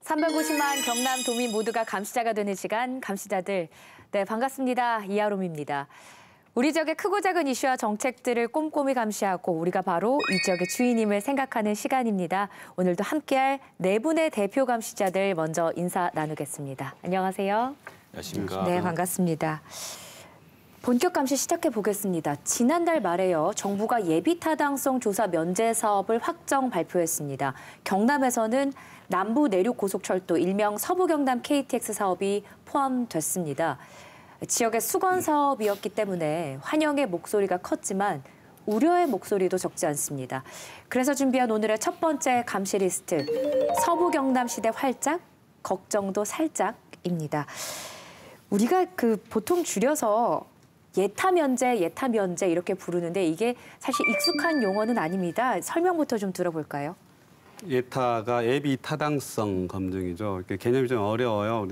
350만 경남 도민 모두가 감시자가 되는 시간, 감시자들. 네, 반갑습니다. 이하롬입니다. 우리 지역의 크고 작은 이슈와 정책들을 꼼꼼히 감시하고 우리가 바로 이 지역의 주인임을 생각하는 시간입니다. 오늘도 함께할 네 분의 대표 감시자들 먼저 인사 나누겠습니다. 안녕하세요. 안녕하십니까. 네, 반갑습니다. 본격 감시 시작해 보겠습니다. 지난달 말에요. 정부가 예비타당성 조사 면제 사업을 확정 발표했습니다. 경남에서는 남부 내륙 고속철도 일명 서부경남 KTX 사업이 포함됐습니다. 지역의 수건 사업이었기 때문에 환영의 목소리가 컸지만 우려의 목소리도 적지 않습니다. 그래서 준비한 오늘의 첫 번째 감시 리스트, 서부경남 시대 활짝, 걱정도 살짝입니다. 우리가 보통 줄여서 예타면제 이렇게 부르는데 이게 사실 익숙한 용어는 아닙니다. 설명부터 좀 들어볼까요? 예타가 예비 타당성 검증이죠. 개념이 좀 어려워요.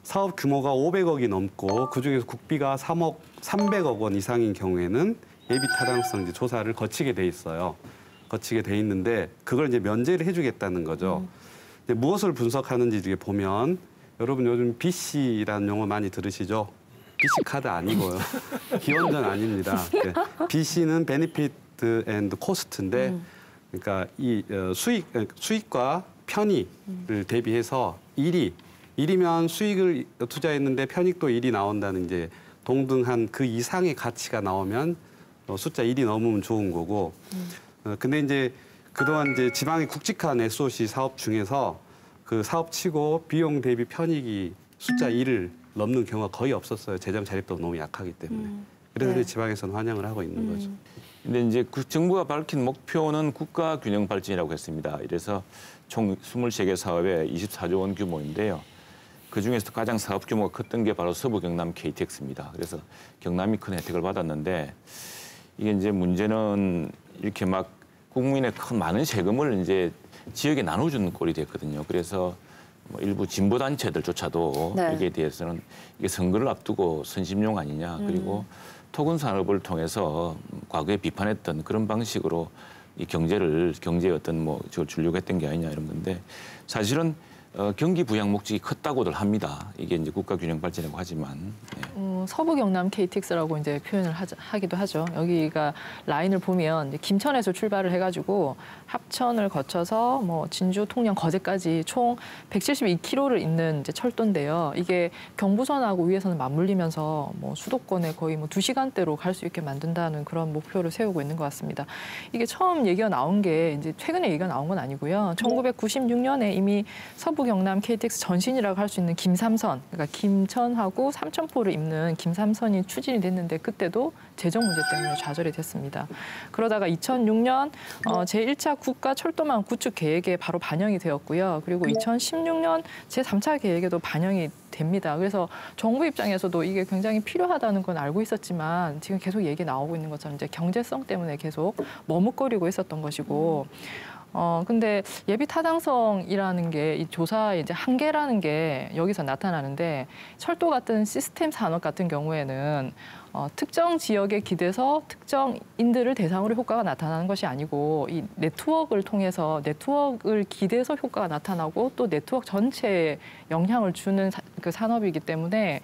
사업 규모가 500억이 넘고 그중에서 국비가 300억 원 이상인 경우에는 예비 타당성 조사를 거치게 돼 있어요. 거치게 돼 있는데 그걸 이제 면제를 해주겠다는 거죠. 무엇을 분석하는지 이게 보면 여러분 요즘 BC라는 용어 많이 들으시죠? BC 카드 아니고요. 기원전 아닙니다. BC는 베니피트 앤드 코스트인데, 그러니까 이 수익과 편익을 대비해서 1이면 수익을 투자했는데 편익도 1이 나온다는 이제 동등한 그 이상의 가치가 나오면 숫자 1이 넘으면 좋은 거고. 근데 이제 그동안 이제 지방의 굵직한 SOC 사업 중에서 그 사업치고 비용 대비 편익이 숫자 1을 넘는 경우가 거의 없었어요. 재정 자립도 너무 약하기 때문에. 그래서 네. 지방에서는 환영을 하고 있는 거죠. 근데 이제 정부가 밝힌 목표는 국가 균형 발전이라고 했습니다. 이래서 총 23개 사업에 24조 원 규모인데요. 그중에서 가장 사업 규모가 컸던 게 바로 서부 경남 KTX입니다. 그래서 경남이 큰 혜택을 받았는데 이게 이제 문제는 이렇게 막 국민의 많은 세금을 이제 지역에 나눠주는 꼴이 됐거든요. 그래서 일부 진보 단체들조차도 네. 여기에 대해서는 이게 선거를 앞두고 선심용 아니냐, 그리고 토건 산업을 통해서 과거에 비판했던 그런 방식으로 이 경제의 어떤 저걸 주려고 했던 게 아니냐 이런 건데 사실은 경기 부양 목적이 컸다고들 합니다. 이게 이제 국가 균형 발전이라고 하지만. 서부 경남 KTX라고 이제 표현을 하기도 하죠. 여기가 라인을 보면 이제 김천에서 출발을 해가지고 합천을 거쳐서 진주, 통영, 거제까지 총 172km를 잇는 이제 철도인데요. 이게 경부선하고 위에서는 맞물리면서 수도권에 거의 2시간대로 갈 수 있게 만든다는 그런 목표를 세우고 있는 것 같습니다. 이게 처음 얘기가 나온 게 이제 최근에 얘기가 나온 건 아니고요. 1996년에 이미 서부 경남 KTX 전신이라고 할 수 있는 김삼선, 그러니까 김천하고 삼천포를 잇는 김삼선이 추진이 됐는데 그때도 재정 문제 때문에 좌절이 됐습니다. 그러다가 2006년 제1차 국가 철도망 구축 계획에 바로 반영이 되었고요. 그리고 2016년 제3차 계획에도 반영이 됩니다. 그래서 정부 입장에서도 이게 굉장히 필요하다는 건 알고 있었지만 지금 계속 얘기 나오고 있는 것처럼 이제 경제성 때문에 계속 머뭇거리고 있었던 것이고 근데 예비 타당성이라는 게 이 조사의 이제 한계라는 게 여기서 나타나는데 철도 같은 시스템 산업 같은 경우에는 특정 지역에 기대서 특정인들을 대상으로 효과가 나타나는 것이 아니고 이 네트워크를 통해서 네트워크를 기대서 효과가 나타나고 또 네트워크 전체에 영향을 주는 그 산업이기 때문에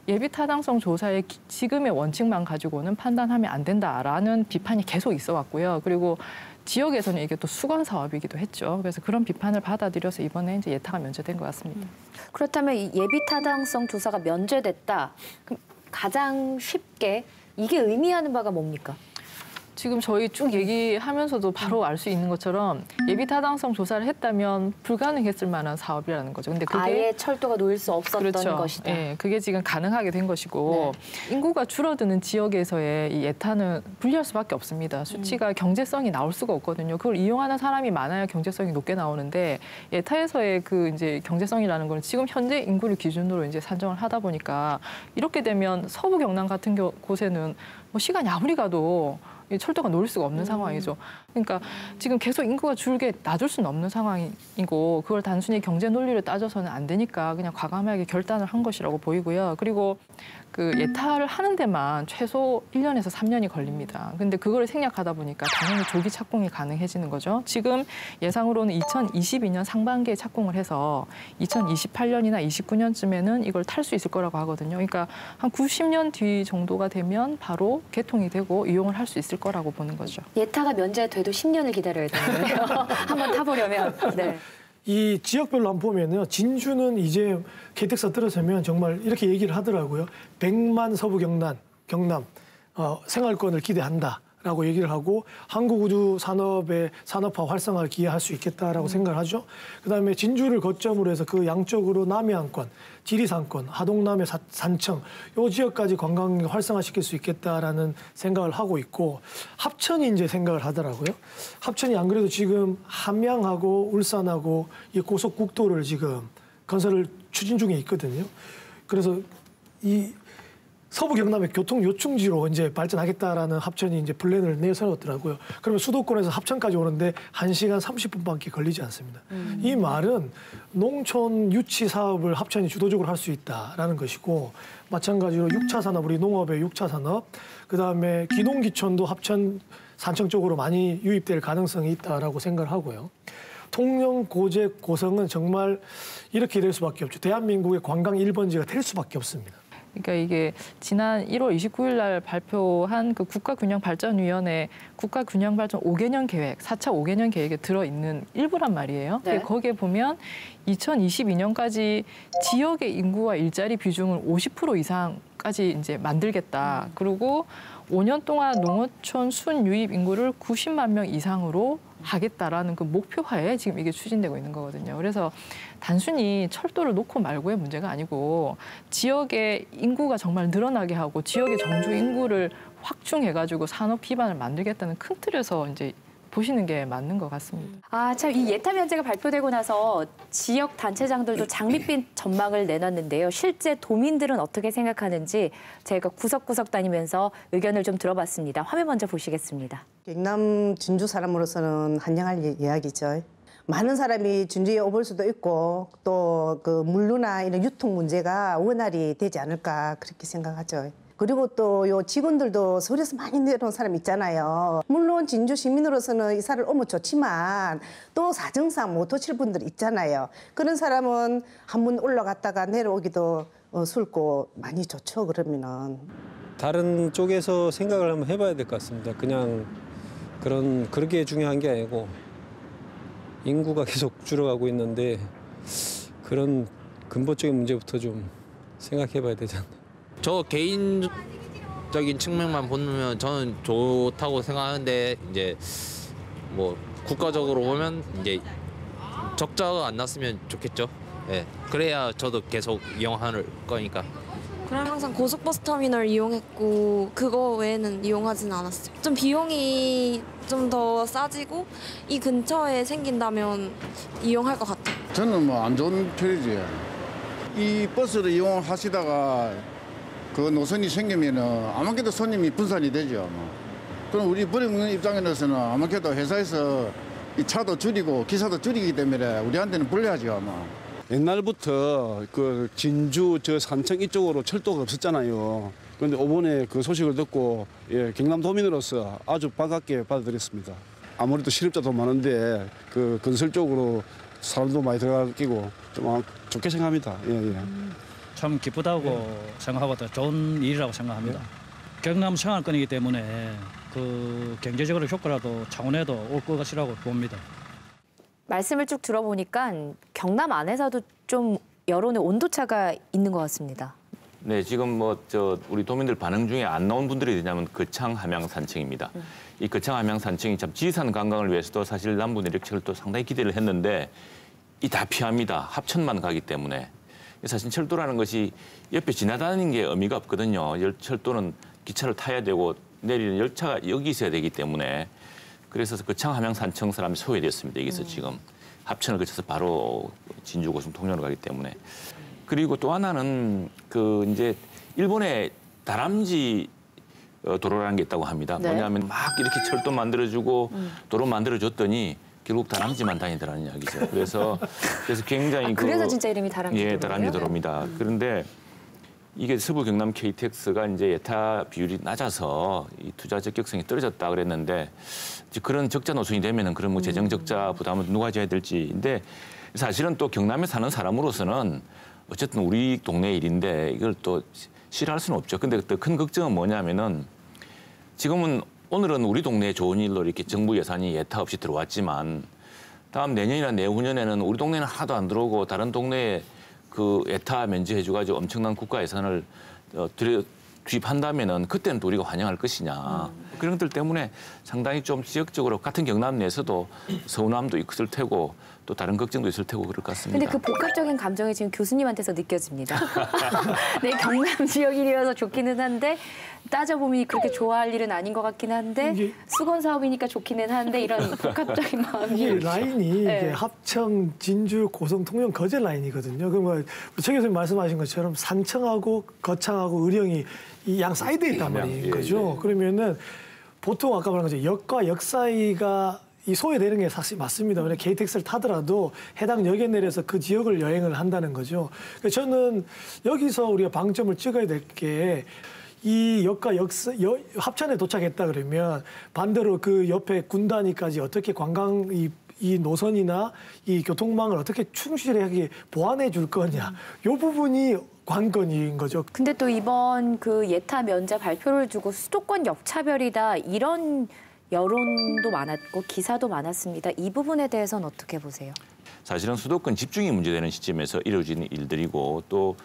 예비 타당성 조사의 지금의 원칙만 가지고는 판단하면 안 된다라는 비판이 계속 있어 왔고요. 그리고 지역에서는 이게 또 수건 사업이기도 했죠. 그래서 그런 비판을 받아들여서 이번에 이제 예타가 면제된 것 같습니다. 그렇다면 이 예비 타당성 조사가 면제됐다. 그럼 가장 쉽게 이게 의미하는 바가 뭡니까? 지금 저희 쭉 얘기하면서도 바로 알 수 있는 것처럼 예비 타당성 조사를 했다면 불가능했을 만한 사업이라는 거죠. 근데 그게 아예 철도가 놓일 수 없었던 그렇죠. 것이다. 예, 그게 지금 가능하게 된 것이고 인구가 줄어드는 지역에서의 이 예타는 불리할 수밖에 없습니다. 수치가 경제성이 나올 수가 없거든요. 그걸 이용하는 사람이 많아야 경제성이 높게 나오는데 예타에서의 그 이제 경제성이라는 건 지금 현재 인구를 기준으로 이제 산정을 하다 보니까 이렇게 되면 서부 경남 같은 곳에는 시간이 아무리 가도 이 철도가 놓을 수가 없는 상황이죠. 그러니까 지금 계속 인구가 줄게 놔둘 수는 없는 상황이고 그걸 단순히 경제 논리를 따져서는 안 되니까 그냥 과감하게 결단을 한 것이라고 보이고요. 그리고 그 예타를 하는 데만 최소 1년에서 3년이 걸립니다. 근데 그걸 생략하다 보니까 당연히 조기 착공이 가능해지는 거죠. 지금 예상으로는 2022년 상반기에 착공을 해서 2028년이나 29년쯤에는 이걸 탈 수 있을 거라고 하거든요. 그러니까 한 90년 뒤 정도가 되면 바로 개통이 되고 이용을 할 수 있을 거라고 보는 거죠. 예타가 면제돼도 10년을 기다려야 되는 거예요. 한번 타보려면. 네. 이 지역별로 한번 보면요. 진주는 이제 KTX가 들어서면 정말 이렇게 얘기를 하더라고요. 100만 서부 경남 생활권을 기대한다라고 얘기를 하고 한국우주 산업의 산업화 활성화를 기여할 수 있겠다라고 생각을 하죠. 그다음에 진주를 거점으로 해서 그 양쪽으로 남해안권, 지리산권, 하동남해 산청 이 지역까지 관광 활성화시킬 수 있겠다라는 생각을 하고 있고 합천이 이제 생각을 하더라고요. 합천이 안 그래도 지금 함양하고 울산하고 이 고속국도를 지금 건설을 추진 중에 있거든요. 그래서 이 서부 경남의 교통 요충지로 이제 발전하겠다라는 합천이 이제 플랜을 내세웠더라고요. 그러면 수도권에서 합천까지 오는데 1시간 30분밖에 걸리지 않습니다. 이 말은 농촌 유치 사업을 합천이 주도적으로 할 수 있다라는 것이고 마찬가지로 6차 산업, 우리 농업의 6차 산업, 그다음에 기농기촌도 합천 산청 쪽으로 많이 유입될 가능성이 있다라고 생각을 하고요. 통영, 고제, 고성은 정말 이렇게 될 수밖에 없죠. 대한민국의 관광 1번지가 될 수밖에 없습니다. 그러니까 이게 지난 1월 29일 날 발표한 그 국가균형발전위원회 국가균형발전 5개년 계획, 4차 5개년 계획에 들어있는 일부란 말이에요. 네. 거기에 보면 2022년까지 지역의 인구와 일자리 비중을 50% 이상까지 이제 만들겠다. 그리고 5년 동안 농어촌 순유입 인구를 90만 명 이상으로 하겠다라는 그 목표하에 지금 이게 추진되고 있는 거거든요. 그래서 단순히 철도를 놓고 말고의 문제가 아니고 지역의 인구가 정말 늘어나게 하고 지역의 정주 인구를 확충해가지고 산업 기반을 만들겠다는 큰 틀에서 이제 보시는 게 맞는 것 같습니다. 아, 참, 이 예타 면제가 발표되고 나서 지역 단체장들도 장밋빛 전망을 내놨는데요. 실제 도민들은 어떻게 생각하는지 제가 구석구석 다니면서 의견을 좀 들어봤습니다. 화면 먼저 보시겠습니다. 경남 진주 사람으로서는 환영할 이야기죠. 많은 사람이 진주에 오볼 수도 있고 또 그 물류나 이런 유통 문제가 원활히 되지 않을까 그렇게 생각하죠. 그리고 또 요 직원들도 서울에서 많이 내려온 사람 있잖아요. 물론 진주 시민으로서는 이사를 오면 좋지만 또 사정상 못 오실 분들 있잖아요. 그런 사람은 한 번 올라갔다가 내려오기도 쉽고 많이 좋죠, 그러면은. 다른 쪽에서 생각을 한번 해봐야 될 것 같습니다. 그냥 그렇게 중요한 게 아니고 인구가 계속 줄어가고 있는데 그런 근본적인 문제부터 좀 생각해봐야 되지 않나. 저 개인적인 측면만 보면 저는 좋다고 생각하는데 이제 뭐 국가적으로 보면 이제 적자가 안 났으면 좋겠죠. 예. 그래야 저도 계속 이용할 거니까. 그럼 항상 고속버스 터미널 이용했고 그거 외에는 이용하진 않았어요. 좀 비용이 좀 더 싸지고 이 근처에 생긴다면 이용할 것 같아요. 저는 뭐 안 좋은 편이지. 이 버스를 이용하시다가 그 노선이 생기면은 아무래도 손님이 분산이 되죠. 그럼 우리 버리는 입장에서는 아무래도 회사에서 이 차도 줄이고 기사도 줄이기 때문에 우리한테는 불리하죠 아마. 옛날부터 그 진주 저 산청 이쪽으로 철도가 없었잖아요. 그런데 이번에 그 소식을 듣고 경남도민으로서 아주 반갑게 받아들였습니다. 아무래도 실업자도 많은데 그 건설 쪽으로 사람도 많이 들어가고 좀 좋게 생각합니다. 참 기쁘다고 생각하고 좋은 일이라고 생각합니다. 경남 생활권이기 때문에 그 경제적으로 효과라도 차원에도 올 것이라고 봅니다. 말씀을 쭉 들어보니까 경남 안에서도 좀 여론의 온도차가 있는 것 같습니다. 네, 지금 우리 도민들 반응 중에 안 나온 분들이 있냐면 거창 함양 산청입니다. 이 거창 함양 산청이 참 지리산 관광을 위해서도 사실 남부 내륙철을 또 상당히 기대를 했는데 이 다 피합니다. 합천만 가기 때문에. 사실 철도라는 것이 옆에 지나다니는 게 의미가 없거든요. 철도는 기차를 타야 되고 내리는 열차가 여기 있어야 되기 때문에 그래서 거창 함양 산청 사람이 소외됐습니다. 여기서 지금 합천을 거쳐서 바로 진주 고성 통영으로 가기 때문에. 그리고 또 하나는 그 이제 일본의 다람쥐 도로라는 게 있다고 합니다. 네. 뭐냐면 막 이렇게 철도 만들어주고 도로 만들어줬더니 결국 다람쥐만 다니더라는 이야기죠. 그래서 굉장히 그래서 진짜 이름이 다람쥐 도로예요? 예, 다람쥐 도로입니다. 그런데 이게 서부 경남 KTX가 이제 예타 비율이 낮아서 이 투자 적격성이 떨어졌다 그랬는데 이제 그런 적자 노선이 되면은 그런 뭐 재정 적자 부담을 누가 져야 될지인데 사실은 또 경남에 사는 사람으로서는 어쨌든 우리 동네 일인데 이걸 또 싫어할 수는 없죠. 근데 더 큰 걱정은 뭐냐면은 지금은 오늘은 우리 동네에 좋은 일로 이렇게 정부 예산이 예타 없이 들어왔지만 다음 내년이나 내후년에는 우리 동네는 하나도 안 들어오고 다른 동네에 그 예타 면제해줘가지고 엄청난 국가 예산을 투입한다면은 그때는 또 우리가 환영할 것이냐. 그런 것들 때문에 상당히 좀 지역적으로 같은 경남 내에서도 서운함도 있을 테고 또 다른 걱정도 있을 테고 그럴 것 같습니다. 근데 그 복합적인 감정이 지금 교수님한테서 느껴집니다. 네, 경남 지역 일이어서 좋기는 한데 따져보면 그렇게 좋아할 일은 아닌 것 같긴 한데 수건 사업이니까 좋기는 한데 이런 복합적인 마음이. 이게 라인이 네. 이게 합청, 진주, 고성, 통영, 거제 라인이거든요. 그러면 최 교수님 말씀하신 것처럼 산청하고 거창하고 의령이 이 양 사이드에 있단 말인 거죠. 그러면은 보통 아까 말한 거죠. 역과 역 사이가 이 소외되는 게 사실 맞습니다. 왜냐하면 KTX를 타더라도 해당 역에 내려서 그 지역을 여행을 한다는 거죠. 그래서 저는 여기서 우리가 방점을 찍어야 될 게 이 역과 합천에 도착했다 그러면 반대로 그 옆에 군단위까지 어떻게 관광 이 노선이나 이 교통망을 어떻게 충실하게 보완해 줄 거냐. 이 부분이 관건인 거죠. 근데 또 이번 그 예타 면제 발표를 두고 수도권 역차별이다 이런 여론도 많았고 기사도 많았습니다. 이 부분에 대해서는 어떻게 보세요? 사실은 수도권 집중이 문제되는 시점에서 이루어지는 일들이고 또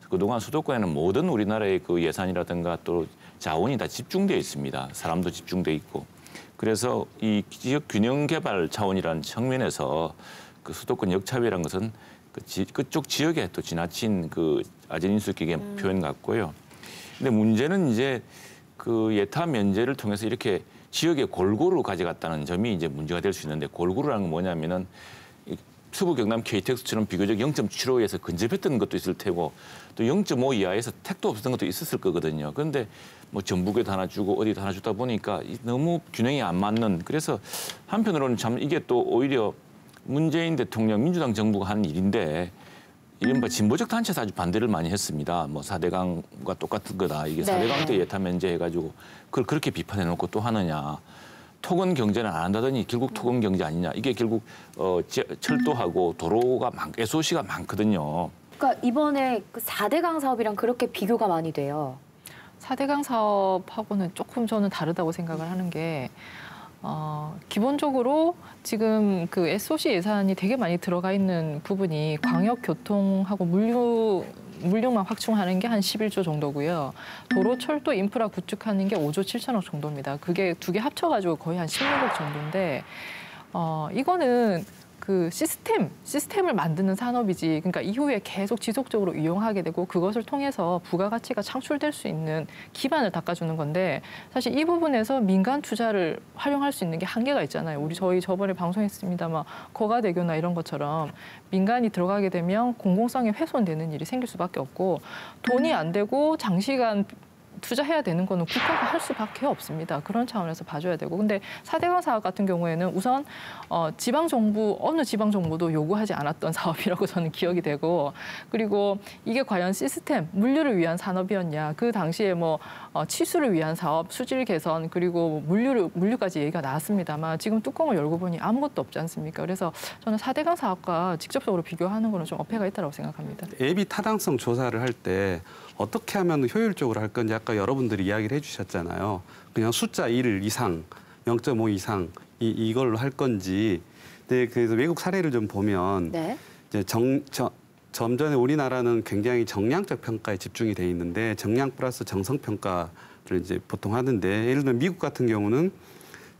그동안 수도권에는 모든 우리나라의 그 예산이라든가 또 자원이 다 집중되어 있습니다. 사람도 집중되어 있고. 그래서 이 지역 균형 개발 차원이라는 측면에서 그 수도권 역차별이라는 것은 그쪽 지역에 또 지나친 그 아전인수격의 표현 같고요. 근데 문제는 이제 그 예타 면제를 통해서 이렇게 지역에 골고루 가져갔다는 점이 이제 문제가 될 수 있는데 골고루라는 건 뭐냐면은 서부 경남 KTX처럼 비교적 0.75에서 근접했던 것도 있을 테고 또 0.5 이하에서 택도 없었던 것도 있었을 거거든요. 그런데 뭐 전북에도 하나 주고 어디도 하나 주다 보니까 너무 균형이 안 맞는 그래서 한편으로는 참 이게 또 오히려 문재인 대통령 민주당 정부가 한 일인데 이른바 진보적 단체에서 아주 반대를 많이 했습니다. 뭐 4대강과 똑같은 거다. 이게 네. 4대강 때 예타 면제해가지고 그걸 그렇게 비판해놓고 또 하느냐. 토건 경제는 안 한다더니 결국 토건 경제 아니냐. 이게 결국 철도하고 도로가 SOC가 많거든요. 그러니까 이번에 그 4대강 사업이랑 그렇게 비교가 많이 돼요. 4대강 사업하고는 조금 저는 다르다고 생각을 하는 게 기본적으로 지금 그 SOC 예산이 되게 많이 들어가 있는 부분이 광역교통하고 물류만 확충하는 게 한 11조 정도고요. 도로, 철도, 인프라 구축하는 게 5조 7천억 정도입니다. 그게 두 개 합쳐가지고 거의 한 16억 정도인데 이거는 그 시스템을 만드는 산업이지. 그러니까 이후에 계속 지속적으로 이용하게 되고 그것을 통해서 부가가치가 창출될 수 있는 기반을 닦아주는 건데 사실 이 부분에서 민간 투자를 활용할 수 있는 게 한계가 있잖아요. 저희 저번에 방송했습니다만 거가대교나 이런 것처럼 민간이 들어가게 되면 공공성이 훼손되는 일이 생길 수밖에 없고 돈이 안 되고 장시간 투자해야 되는 거는 국가가 할 수밖에 없습니다. 그런 차원에서 봐줘야 되고. 근데 4대강 사업 같은 경우에는 우선 어느 지방 정부도 요구하지 않았던 사업이라고 저는 기억이 되고 그리고 이게 과연 시스템, 물류를 위한 산업이었냐. 그 당시에 뭐 치수를 위한 사업, 수질 개선 그리고 물류까지 얘기가 나왔습니다만 지금 뚜껑을 열고 보니 아무것도 없지 않습니까? 그래서 저는 4대강 사업과 직접적으로 비교하는 거는 좀 어폐가 있다고 생각합니다. 예비 타당성 조사를 할 때 어떻게 하면 효율적으로 할 건지 아까 여러분들이 이야기를 해주셨잖아요. 그냥 숫자 1 이상, 0.5 이상 이걸로 할 건지. 네, 그래서 외국 사례를 좀 보면 네. 이제 점전에 우리나라는 굉장히 정량적 평가에 집중이 돼 있는데 정량 플러스 정성 평가를 이제 보통 하는데 예를 들면 미국 같은 경우는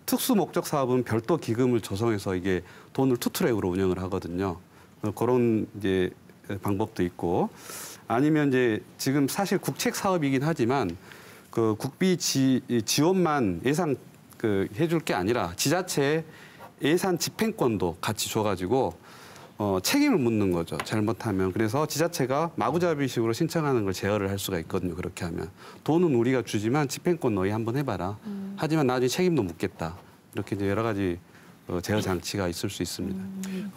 특수 목적 사업은 별도 기금을 조성해서 이게 돈을 투트랙으로 운영을 하거든요. 그런 이제 방법도 있고. 아니면 이제 지금 사실 국책 사업이긴 하지만 그 국비 지원만 예산 해줄 게 아니라 지자체 예산 집행권도 같이 줘가지고 책임을 묻는 거죠. 잘못하면. 그래서 지자체가 마구잡이식으로 신청하는 걸 제어를 할 수가 있거든요. 그렇게 하면. 돈은 우리가 주지만 집행권 너희 한번 해봐라. 하지만 나중에 책임도 묻겠다. 이렇게 이제 여러 가지 제어 장치가 있을 수 있습니다.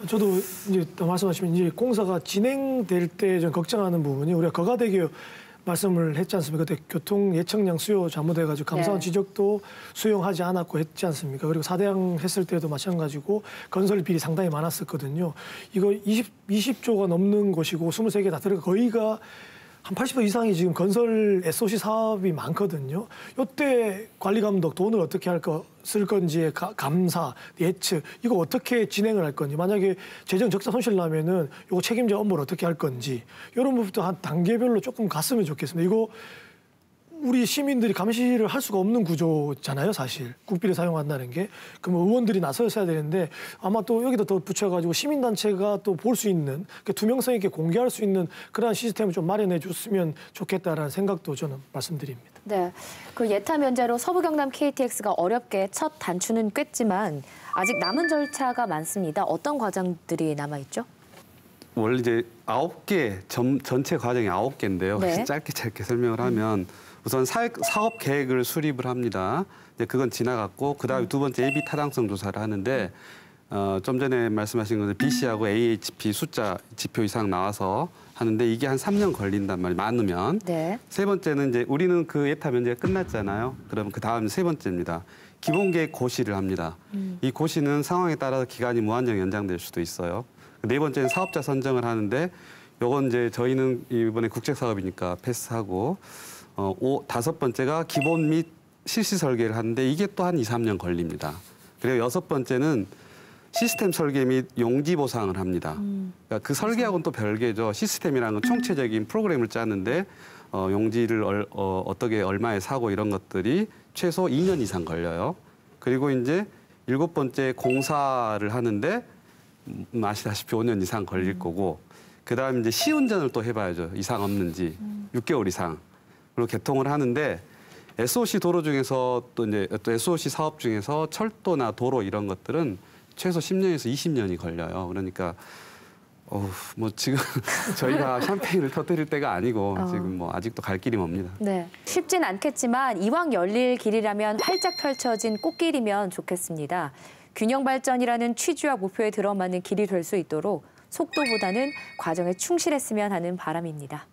저도 이제 또 말씀하시면 이제 공사가 진행될 때 좀 걱정하는 부분이 우리가 거가대교 말씀을 했지 않습니까? 그때 교통 예청량 수요 잘못해가지고 감사원 네. 지적도 수용하지 않았고 했지 않습니까? 그리고 사대양 했을 때도 마찬가지고 건설 비리 상당히 많았었거든요. 이거 20조가 넘는 곳이고 23개 다 들어가 거의가 한 80% 이상이 지금 건설 SOC 사업이 많거든요. 이때 관리 감독 돈을 어떻게 쓸 건지의 감사, 예측 이거 어떻게 진행을 할 건지 만약에 재정 적자 손실 나면은 이거 책임자 업무를 어떻게 할 건지 이런 부분도 한 단계별로 조금 갔으면 좋겠습니다. 이거 우리 시민들이 감시를 할 수가 없는 구조잖아요, 사실. 국비를 사용한다는 게. 그럼 의원들이 나서야 되는데 아마 또 여기다 더 붙여가지고 시민단체가 또 볼 수 있는, 투명성 있게 공개할 수 있는 그런 시스템을 좀 마련해 줬으면 좋겠다라는 생각도 저는 말씀드립니다. 네, 그 예타 면제로 서부 경남 KTX가 어렵게 첫 단추는 꿰지만 아직 남은 절차가 많습니다. 어떤 과정들이 남아있죠? 원래 이제 9개, 전체 과정이 9개인데요. 네. 짧게 설명을 하면 우선 사업 계획을 수립을 합니다. 이제 그건 지나갔고 그다음에 두 번째 예비 타당성 조사를 하는데 좀 전에 말씀하신 것은 BC하고 AHP 숫자 지표 이상 나와서 하는데 이게 한 3년 걸린단 말이에요. 많으면. 네. 세 번째는 이제 우리는 그 예타 면제가 끝났잖아요. 그러면 그 다음 세 번째입니다. 기본계획 고시를 합니다. 이 고시는 상황에 따라서 기간이 무한정 연장될 수도 있어요. 네 번째는 사업자 선정을 하는데 요건 이제 저희는 이번에 국제 사업이니까 패스하고 다섯 번째가 기본 및 실시 설계를 하는데 이게 또 한 2, 3년 걸립니다. 그리고 여섯 번째는 시스템 설계 및 용지 보상을 합니다. 그러니까 그 설계하고는 또 별개죠. 시스템이라는 건 총체적인 프로그램을 짜는데 용지를 어떻게 얼마에 사고 이런 것들이 최소 2년 이상 걸려요. 그리고 이제 일곱 번째 공사를 하는데 아시다시피 5년 이상 걸릴 거고 그다음에 이제 시운전을 또 해봐야죠. 이상 없는지 6개월 이상. 그리고 개통을 하는데 SOC 도로 중에서 또 SOC 사업 중에서 철도나 도로 이런 것들은 최소 10년에서 20년이 걸려요. 그러니까 뭐 지금 저희가 샴페인을 터뜨릴 때가 아니고 지금 뭐 아직도 갈 길이 멉니다. 네, 쉽진 않겠지만 이왕 열릴 길이라면 활짝 펼쳐진 꽃길이면 좋겠습니다. 균형 발전이라는 취지와 목표에 들어맞는 길이 될 수 있도록 속도보다는 과정에 충실했으면 하는 바람입니다.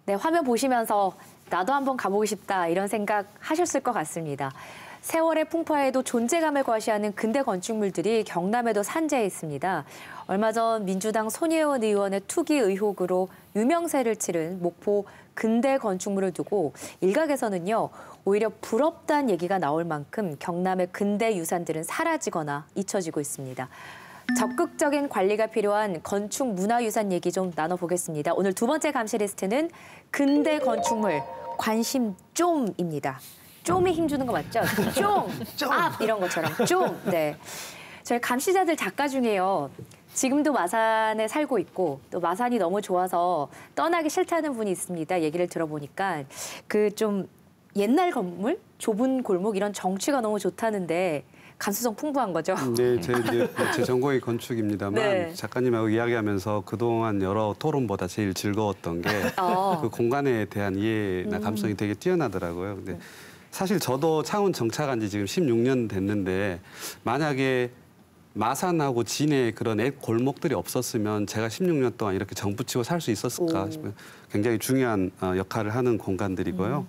네, 화면 보시면서 나도 한번 가보고 싶다 이런 생각 하셨을 것 같습니다. 세월의 풍파에도 존재감을 과시하는 근대 건축물들이 경남에도 산재해 있습니다. 얼마 전 민주당 손혜원 의원의 투기 의혹으로 유명세를 치른 목포 근대 건축물을 두고 일각에서는요. 오히려 부럽다는 얘기가 나올 만큼 경남의 근대 유산들은 사라지거나 잊혀지고 있습니다. 적극적인 관리가 필요한 건축 문화유산 얘기 좀 나눠보겠습니다. 오늘 두 번째 감시 리스트는 근대 건축물 관심 좀입니다. 좀이 힘주는 거 맞죠? 좀, 앞 이런 것처럼 좀. 네, 저희 감시자들 작가 중에요. 지금도 마산에 살고 있고 또 마산이 너무 좋아서 떠나기 싫다는 분이 있습니다. 얘기를 들어보니까 그 좀 옛날 건물, 좁은 골목 이런 정취가 너무 좋다는데 감수성 풍부한 거죠. 네, 제 전공이 건축입니다만 네. 작가님하고 이야기하면서 그동안 여러 토론보다 제일 즐거웠던 게 그 공간에 대한 이해나 감성이 되게 뛰어나더라고요. 근데 사실 저도 창원 정착한 지 지금 16년 됐는데 만약에 마산하고 진해 그런 앱 골목들이 없었으면 제가 16년 동안 이렇게 정붙이고 살 수 있었을까 싶어요. 굉장히 중요한 역할을 하는 공간들이고요.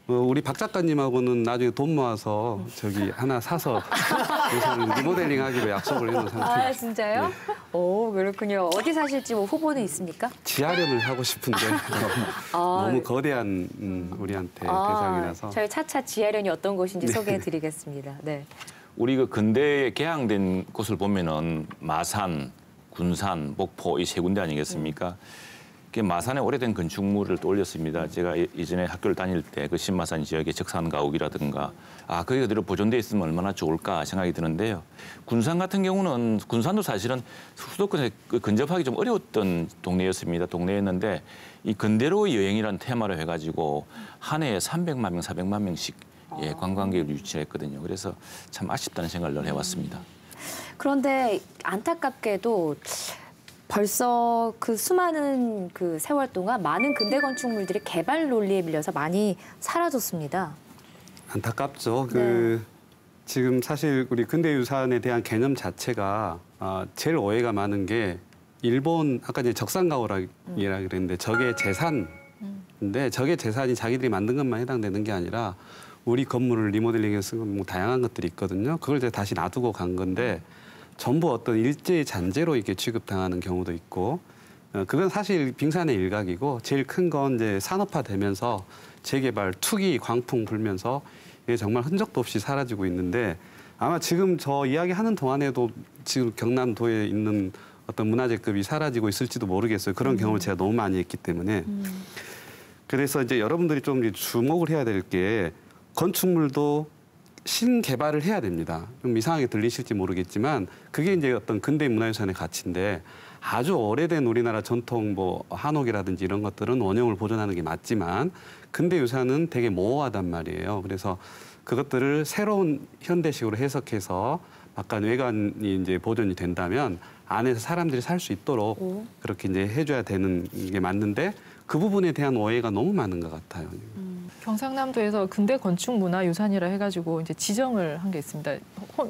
우리 박 작가님하고는 나중에 돈 모아서 저기 하나 사서 우선 리모델링하기로 약속을 해놓은 상태입니다. 아, 진짜요? 네. 오, 그렇군요. 어디 사실지 뭐 후보는 있습니까? 지하련을 하고 싶은데 너무 거대한 우리한테 대상이라서. 저희 차차 지하련이 어떤 곳인지 소개해드리겠습니다. 네. 우리 그 근대에 개항된 곳을 보면은 마산, 군산, 목포 이 세 군데 아니겠습니까? 마산에 오래된 건축물을 떠올렸습니다. 제가 이전에 학교를 다닐 때 그 신마산 지역의 적산가옥이라든가 그게 그대로 보존돼 있으면 얼마나 좋을까 생각이 드는데요. 군산 같은 경우는 군산도 사실은 수도권에 근접하기 좀 어려웠던 동네였습니다. 동네였는데 이 근대로 여행이라는 테마로 해가지고 한 해에 300만 명, 400만 명씩 관광객을 유치했거든요. 그래서 참 아쉽다는 생각을 늘 해왔습니다. 그런데 안타깝게도 벌써 그 수많은 그 세월 동안 많은 근대 건축물들이 개발 논리에 밀려서 많이 사라졌습니다. 안타깝죠. 지금 사실 우리 근대유산에 대한 개념 자체가 제일 오해가 많은 게 일본 아까 이제 적산가오라고 그랬는데 저게 재산인데 저게 재산이 자기들이 만든 것만 해당되는 게 아니라 우리 건물을 리모델링해서 쓴 뭐 다양한 것들이 있거든요. 그걸 이제 다시 놔두고 간 건데 전부 어떤 일제의 잔재로 이렇게 취급당하는 경우도 있고 그건 사실 빙산의 일각이고 제일 큰 건 이제 산업화되면서 재개발, 투기, 광풍 불면서 이게 정말 흔적도 없이 사라지고 있는데 아마 지금 저 이야기하는 동안에도 지금 경남도에 있는 어떤 문화재급이 사라지고 있을지도 모르겠어요. 그런 경험을 제가 너무 많이 했기 때문에. 그래서 이제 여러분들이 좀 주목을 해야 될 게 건축물도 신개발을 해야 됩니다. 좀 이상하게 들리실지 모르겠지만 그게 이제 어떤 근대 문화유산의 가치인데 아주 오래된 우리나라 전통 뭐 한옥이라든지 이런 것들은 원형을 보존하는 게 맞지만 근대유산은 되게 모호하단 말이에요. 그래서 그것들을 새로운 현대식으로 해석해서 약간 외관이 이제 보존이 된다면 안에서 사람들이 살 수 있도록 그렇게 이제 해줘야 되는 게 맞는데 그 부분에 대한 오해가 너무 많은 것 같아요. 경상남도에서 근대 건축 문화 유산이라 해가지고 이제 지정을 한 게 있습니다.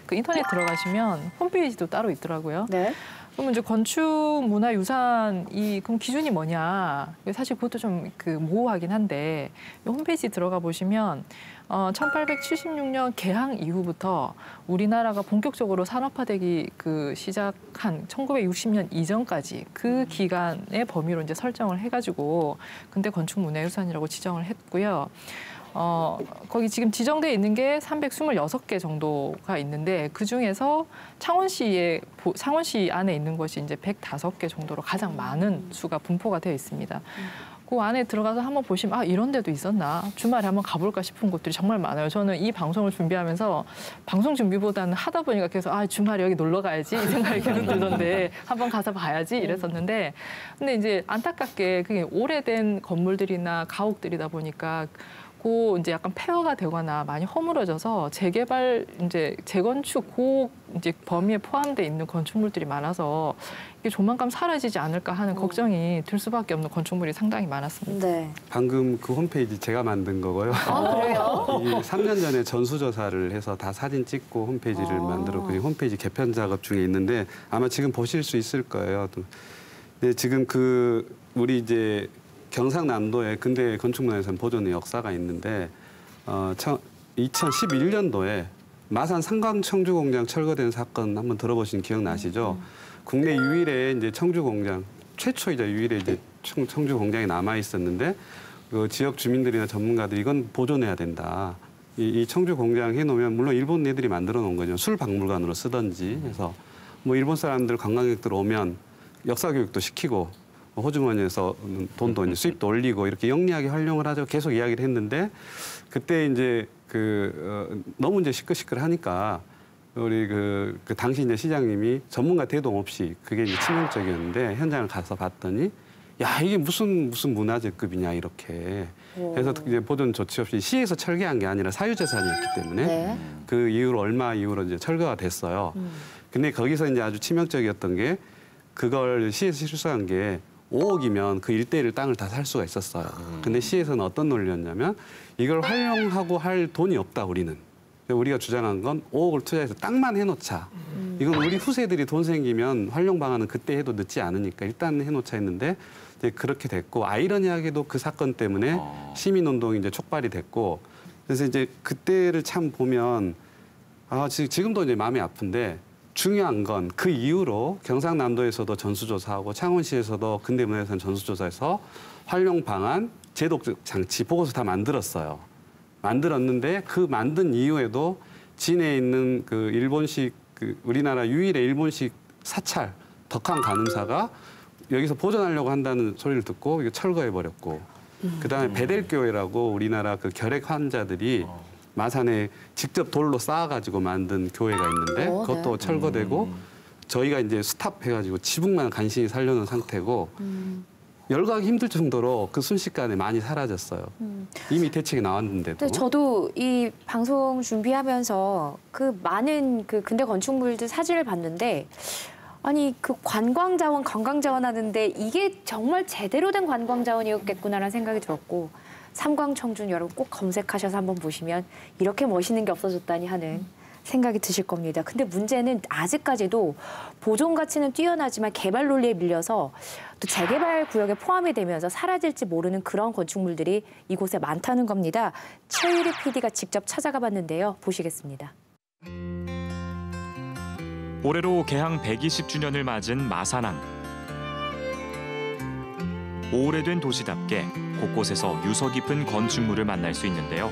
그 인터넷 들어가시면 홈페이지도 따로 있더라고요. 네. 그러면 이제 건축 문화 유산이 그럼 기준이 뭐냐? 사실 그것도 좀 그 모호하긴 한데 홈페이지 들어가 보시면 1876년 개항 이후부터 우리나라가 본격적으로 산업화되기 시작한 1960년 이전까지 그 기간의 범위로 이제 설정을 해가지고 근대 건축 문화유산이라고 지정을 했고요. 거기 지금 지정돼 있는 게 326개 정도가 있는데 그 중에서 창원시 안에 있는 것이 이제 105개 정도로 가장 많은 수가 분포가 되어 있습니다. 그 안에 들어가서 한번 보시면 이런 데도 있었나 주말에 한번 가볼까 싶은 곳들이 정말 많아요. 저는 이 방송을 준비하면서 방송 준비보다는 하다 보니까 계속 주말에 여기 놀러 가야지 이 생각이 계속 들던데 한번 가서 봐야지 이랬었는데 근데 이제 안타깝게 그게 오래된 건물들이나 가옥들이다 보니까 이제 약간 폐허가 되거나 많이 허물어져서 재개발, 이제 재건축 이제 범위에 포함돼 있는 건축물들이 많아서 이게 조만간 사라지지 않을까 하는 걱정이 들 수밖에 없는 건축물이 상당히 많았습니다. 네. 방금 그 홈페이지 제가 만든 거고요. 그래요? 3년 전에 전수조사를 해서 다 사진 찍고 홈페이지를 만들었고 홈페이지 개편 작업 중에 있는데 아마 지금 보실 수 있을 거예요. 네, 지금 우리 이제 경상남도에 근대 건축문화유산 보존의 역사가 있는데 2011년도에 마산 상광청주공장 철거된 사건 한번 들어보신 기억 나시죠? 국내 유일의 이제 청주공장 최초이자 유일의 이제 청주공장이 남아 있었는데 그 지역 주민들이나 전문가들이 이건 보존해야 된다. 이 청주공장 해놓으면 물론 일본 애들이 만들어 놓은 거죠. 술박물관으로 쓰든지 해서 뭐 일본 사람들 관광객들 오면 역사 교육도 시키고 호주머니에서 돈도 이제 수입도 올리고 이렇게 영리하게 활용을 하죠. 계속 이야기를 했는데 그때 이제 너무 이제 시끌시끌하니까 우리 그 당시 이제 시장님이 전문가 대동 없이 그게 이제 치명적이었는데 현장을 가서 봤더니 야 이게 무슨 문화재급이냐 이렇게. 그래서 이제 보존 조치 없이 시에서 철거한 게 아니라 사유재산이었기 때문에 네. 그 이후로 얼마 이후로 이제 철거가 됐어요. 근데 거기서 이제 아주 치명적이었던 게 그걸 시에서 실수한 게 5억이면 그 일대일 땅을 다 살 수가 있었어요. 근데 시에서는 어떤 논리였냐면 이걸 활용하고 할 돈이 없다 우리는. 우리가 주장한 건 5억을 투자해서 땅만 해놓자. 이건 우리 후세들이 돈 생기면 활용 방안은 그때 해도 늦지 않으니까 일단 해놓자 했는데 이제 그렇게 됐고 아이러니하게도 그 사건 때문에 시민운동이 이제 촉발이 됐고 그래서 이제 그때를 참 보면 지금도 이제 마음이 아픈데 중요한 건 그 이후로 경상남도에서도 전수조사하고 창원시에서도 근대문화유산 전수조사에서 활용 방안, 제독 장치 보고서 다 만들었어요. 만들었는데 그 만든 이후에도 진해에 있는 그 일본식 우리나라 유일의 일본식 사찰 덕한 간음사가 여기서 보존하려고 한다는 소리를 듣고 이거 철거해 버렸고 그다음에 베델교회라고 우리나라 그 결핵 환자들이 마산에 직접 돌로 쌓아가지고 만든 교회가 있는데 그것도 철거되고 저희가 이제 스탑해가지고 지붕만 간신히 살려놓은 상태고 열거하기 힘들 정도로 그 순식간에 많이 사라졌어요. 이미 대책이 나왔는데도. 근데 저도 이 방송 준비하면서 그 많은 그 근대 건축물들 사진을 봤는데 아니 그 관광자원 하는데 이게 정말 제대로 된 관광자원이었겠구나라는 생각이 들었고 삼광청준 여러분 꼭 검색하셔서 한번 보시면 이렇게 멋있는 게 없어졌다니 하는 생각이 드실 겁니다. 근데 문제는 아직까지도 보존 가치는 뛰어나지만 개발 논리에 밀려서 또 재개발 구역에 포함이 되면서 사라질지 모르는 그런 건축물들이 이곳에 많다는 겁니다. 최유리 PD가 직접 찾아가 봤는데요. 보시겠습니다. 올해로 개항 120주년을 맞은 마산항. 오래된 도시답게 곳곳에서 유서 깊은 건축물을 만날 수 있는데요.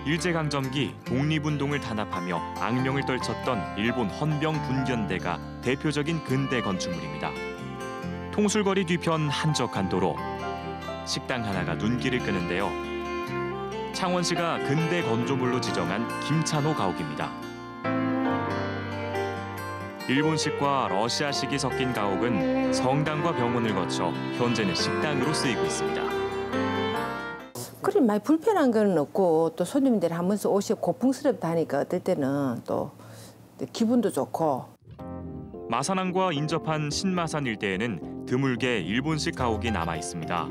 일제강점기 독립운동을 탄압하며 악명을 떨쳤던 일본 헌병분견대가 대표적인 근대 건축물입니다. 통술거리 뒤편 한적한 도로, 식당 하나가 눈길을 끄는데요. 창원시가 근대 건조물로 지정한 김찬호 가옥입니다. 일본식과 러시아식이 섞인 가옥은 성당과 병원을 거쳐 현재는 식당으로 쓰이고 있습니다. 그리 많이 불편한 건 없고 또 손님들이 하면서 옷이 고풍스럽다 하니까 어떨 때는 또 기분도 좋고. 마산항과 인접한 신마산 일대에는 드물게 일본식 가옥이 남아 있습니다.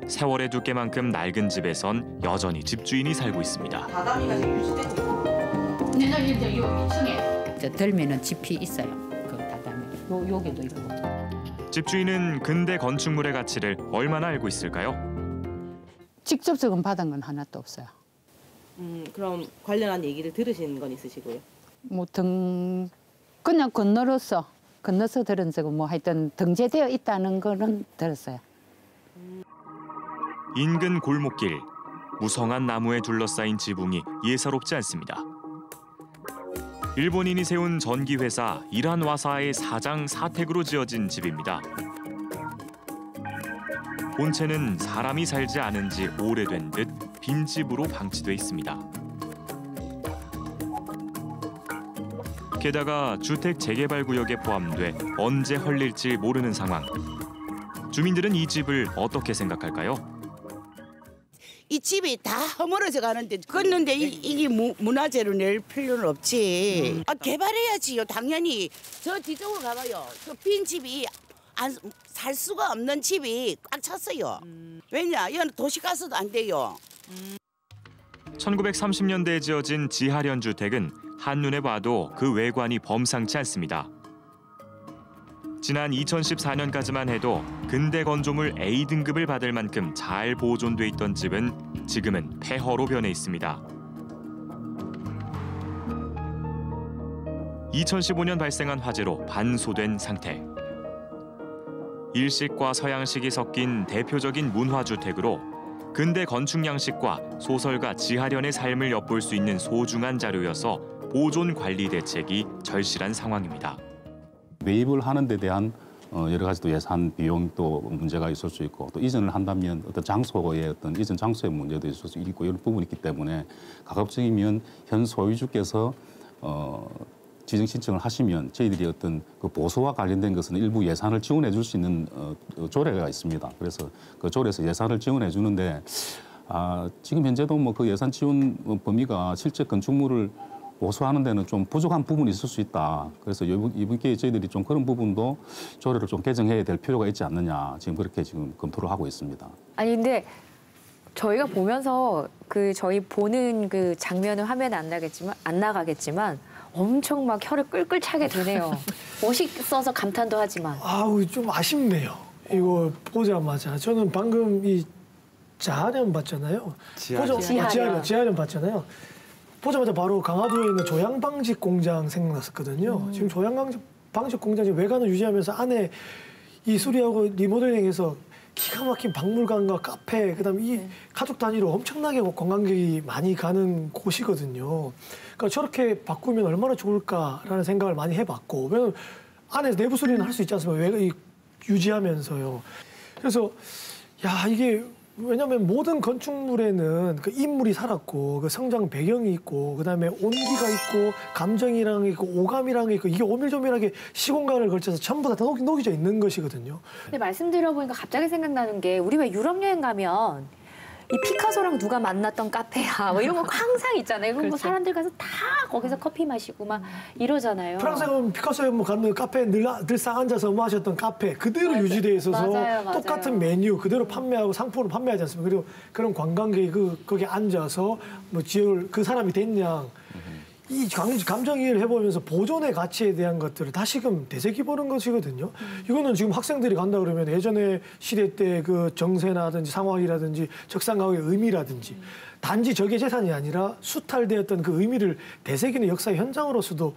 세월의 두께만큼 낡은 집에선 여전히 집주인이 살고 있습니다. 다다미가 지금 유지되고 있고. 네, 이제 요 2층에. 들면은 집이 있어요. 그 다다미. 여기도 있고. 집주인은 근대 건축물의 가치를 얼마나 알고 있을까요? 직접적인 받은 건 하나도 없어요. 그럼 관련한 얘기를 들으신 건 있으시고요? 그냥 건너서 들은 적은 하여튼 등재되어 있다는 거는 들었어요. 인근 골목길, 무성한 나무에 둘러싸인 지붕이 예사롭지 않습니다. 일본인이 세운 전기회사 이란와사의 사장 사택으로 지어진 집입니다. 본체는 사람이 살지 않은 지 오래된 듯 빈집으로 방치돼 있습니다. 게다가 주택 재개발 구역에 포함돼 언제 헐릴지 모르는 상황. 주민들은 이 집을 어떻게 생각할까요? 이 집이 다 허물어져 가는데 그런데 이게 문화재로 낼 필요는 없지. 개발해야지요. 당연히. 저 뒤쪽으로 가봐요. 그 빈 집이 살 수가 없는 집이 꽉 찼어요. 왜냐? 이건 도시가스도 안 돼요. 1930년대에 지어진 지하련 주택은 한눈에 봐도 그 외관이 범상치 않습니다. 지난 2014년까지만 해도 근대 건조물 A등급을 받을 만큼 잘 보존돼 있던 집은 지금은 폐허로 변해 있습니다. 2015년 발생한 화재로 반소된 상태. 일식과 서양식이 섞인 대표적인 문화주택으로 근대 건축 양식과 소설가 지하련의 삶을 엿볼 수 있는 소중한 자료여서 보존 관리 대책이 절실한 상황입니다. 매입을 하는 데 대한 여러 가지 또 예산, 비용 또 문제가 있을 수 있고 또 이전을 한다면 어떤 장소의 어떤 이전 장소의 문제도 있을 수 있고 이런 부분이 있기 때문에 가급적이면 현 소유주께서 지정 신청을 하시면 저희들이 어떤 그 보수와 관련된 것은 일부 예산을 지원해 줄 수 있는 조례가 있습니다. 그래서 그 조례에서 예산을 지원해 주는데 지금 현재도 뭐 그 예산 지원 범위가 실제 건축물을 보수하는 데는 좀 부족한 부분이 있을 수 있다. 그래서 이번 기회에 저희들이 좀 그런 부분도 조례를 좀 개정해야 될 필요가 있지 않느냐. 지금 그렇게 지금 검토를 하고 있습니다. 아니 근데 저희가 보면서 그 저희 보는 그 장면은 화면에 안 나가겠지만 엄청 막 혀를 끌끌 차게 되네요. 멋있어서 감탄도 하지만. 아우 좀 아쉽네요. 이거 보자마자 저는 방금 이 자하련 봤잖아요. 지하련 봤잖아요. 보자마자 바로 강화도에 있는 조양방직 공장 생각났었거든요. 지금 조양방직 공장 지금 외관을 유지하면서 안에 이 수리하고 리모델링해서 기가 막힌 박물관과 카페, 그다음 이 가족 단위로 엄청나게 관광객이 많이 가는 곳이거든요. 그러니까 저렇게 바꾸면 얼마나 좋을까라는 생각을 많이 해봤고, 왜냐면 안에서 내부 수리는 할 수 있지 않습니까? 유지하면서요. 그래서 야 이게 왜냐하면 모든 건축물에는 그 인물이 살았고 그 성장 배경이 있고 그다음에 온기가 있고 감정이랑 있고 오감이랑 있고 이게 오밀조밀하게 시공간을 걸쳐서 전부 다 녹여져 있는 것이거든요. 근데 말씀 들어보니까 갑자기 생각나는 게 우리 왜 유럽 여행 가면 이 피카소랑 누가 만났던 카페야 뭐 이런 거 항상 있잖아요. 그럼 뭐 사람들 가서 다 거기서 커피 마시고 막 이러잖아요. 프랑스에 가면 피카소에 뭐 가는 카페 늘상 앉아서 마셨던 카페 그대로 유지돼 있어서 똑같은 메뉴 그대로 판매하고 상품으로 판매하지 않습니까? 그리고 그런 관광객이 거기 앉아서 뭐 지역을 그 사람이 됐냐 이 감정 이해를 해보면서 보존의 가치에 대한 것들을 다시금 되새겨보는 것이거든요. 이거는 지금 학생들이 간다 그러면 예전에 시대 때 그 정세라든지 상황이라든지 적상가옥의 의미라든지 단지 적의 재산이 아니라 수탈되었던 그 의미를 되새기는 역사의 현장으로서도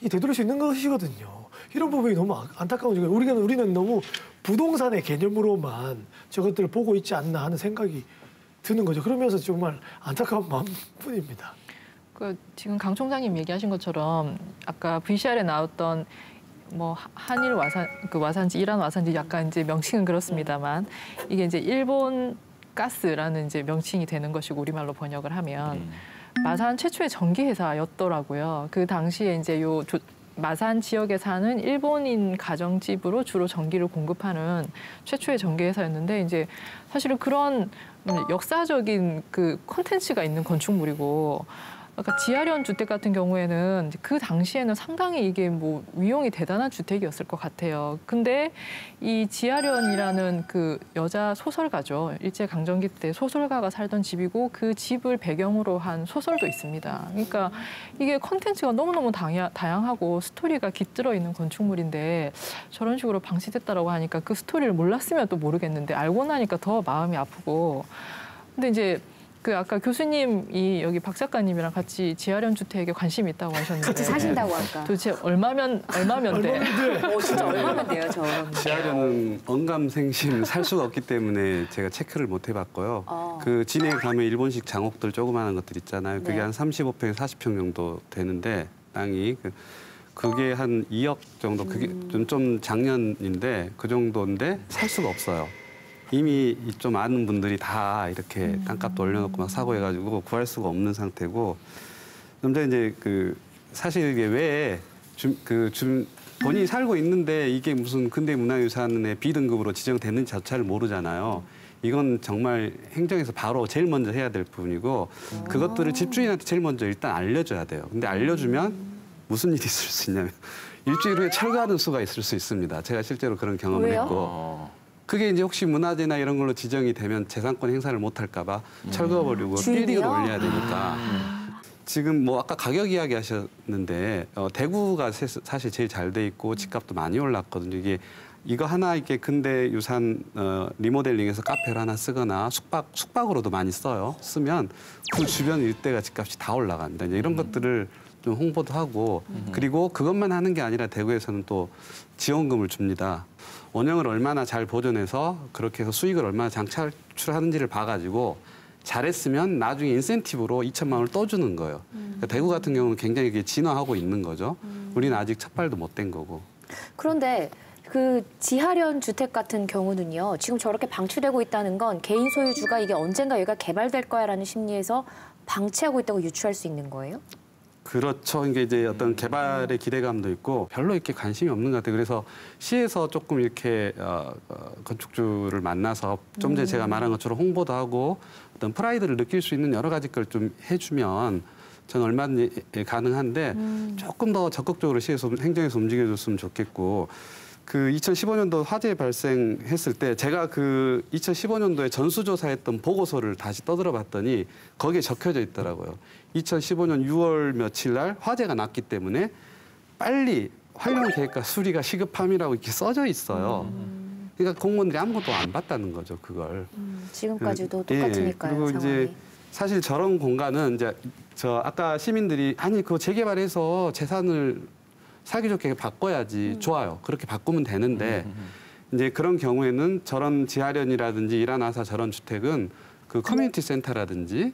되돌릴 수 있는 것이거든요. 이런 부분이 너무 안타까운 점이에요. 우리는 너무 부동산의 개념으로만 저것들을 보고 있지 않나 하는 생각이 드는 거죠. 그러면서 정말 안타까운 마음뿐입니다. 지금 강 총장님 얘기하신 것처럼 아까 VCR에 나왔던 뭐 한일 와산지, 이란 와산지 약간 이제 명칭은 그렇습니다만 이게 이제 일본 가스라는 이제 명칭이 되는 것이고 우리말로 번역을 하면 마산 최초의 전기 회사였더라고요. 그 당시에 이제 마산 지역에 사는 일본인 가정집으로 주로 전기를 공급하는 최초의 전기 회사였는데 이제 사실은 그런 역사적인 그 콘텐츠가 있는 건축물이고. 아까 지하련 주택 같은 경우에는 그 당시에는 상당히 이게 뭐 위용이 대단한 주택이었을 것 같아요. 근데 이 지하련이라는 그 여자 소설가죠. 일제강점기 때 소설가가 살던 집이고 그 집을 배경으로 한 소설도 있습니다. 그러니까 이게 콘텐츠가 너무너무 다양하고 스토리가 깃들어 있는 건축물인데 저런 식으로 방치됐다라고 하니까 그 스토리를 몰랐으면 또 모르겠는데 알고 나니까 더 마음이 아프고. 근데 이제 그 아까 교수님이 여기 박 작가님이랑 같이 지하련 주택에 관심이 있다고 하셨는데 같이 사신다고 아까. 도대체 얼마면 돼? 진짜 얼마면 돼요, 저? 지하련은 언감생심 살 수가 없기 때문에 제가 체크를 못 해봤고요. 그 진해에 가면 일본식 장옥들 조그마한 것들 있잖아요. 그게 한 35평에서 40평 정도 되는데 땅이 그게 한 2억 정도. 그게 좀 작년인데 그 정도인데 살 수가 없어요. 이미 좀 아는 분들이 다 이렇게 땅값도 올려놓고 막 사고 해가지고 구할 수가 없는 상태고. 남자 이제 사실 이게 왜 본인이 살고 있는데 이게 무슨 근대 문화유산의 B등급으로 지정됐는지 자체를 모르잖아요. 이건 정말 행정에서 바로 제일 먼저 해야 될 부분이고 그것들을 집주인한테 제일 먼저 일단 알려줘야 돼요. 근데 알려주면 무슨 일이 있을 수 있냐면 일주일 후에 철거하는 수가 있을 수 있습니다. 제가 실제로 그런 경험을 했고. 그게 이제 혹시 문화재나 이런 걸로 지정이 되면 재산권 행사를 못 할까 봐 철거버리고 빌딩을 올려야 되니까. 지금 뭐 아까 가격 이야기 하셨는데 대구가 사실 제일 잘 돼 있고 집값도 많이 올랐거든요. 이거 하나 이렇게 근대 유산 리모델링해서 카페를 하나 쓰거나 숙박으로도 많이 써요. 쓰면 그 주변 일대가 집값이 다 올라갑니다. 이제 이런 것들을 좀 홍보도 하고 그리고 그것만 하는 게 아니라 대구에서는 또 지원금을 줍니다. 원형을 얼마나 잘 보존해서 그렇게 해서 수익을 얼마나 창출하는지를 봐가지고 잘했으면 나중에 인센티브로 2천만 원을 떠주는 거예요. 그러니까 대구 같은 경우는 굉장히 진화하고 있는 거죠. 우리는 아직 첫 발도 못 뗀 거고. 그런데 그 지하련 주택 같은 경우는요. 지금 저렇게 방치되고 있다는 건 개인 소유주가 이게 언젠가 여기가 개발될 거야라는 심리에서 방치하고 있다고 유추할 수 있는 거예요? 그렇죠. 이게 어떤 개발의 기대감도 있고 별로 이렇게 관심이 없는 것 같아요. 그래서 시에서 조금 이렇게 건축주를 만나서 좀 전에 제가 말한 것처럼 홍보도 하고 어떤 프라이드를 느낄 수 있는 여러 가지 걸 좀 해주면 저는 얼마든지 가능한데 조금 더 적극적으로 시에서 행정에서 움직여줬으면 좋겠고 그 2015년도 화재 발생했을 때 제가 그 2015년도에 전수조사했던 보고서를 다시 떠들어봤더니 거기에 적혀져 있더라고요. 2015년 6월 며칠 날 화재가 났기 때문에 빨리 활용 계획과 수리가 시급함이라고 이렇게 써져 있어요. 그러니까 공무원들이 아무것도 안 봤다는 거죠, 그걸. 지금까지도 똑같으니까요. 그리고 상황이. 이제 사실 저런 공간은 이제 저 아까 시민들이 아니 그거 재개발해서 재산을 살기 좋게 바꿔야지 좋아요. 그렇게 바꾸면 되는데 이제 그런 경우에는 저런 지하련이라든지 일하나사 저런 주택은 그 커뮤니티 센터라든지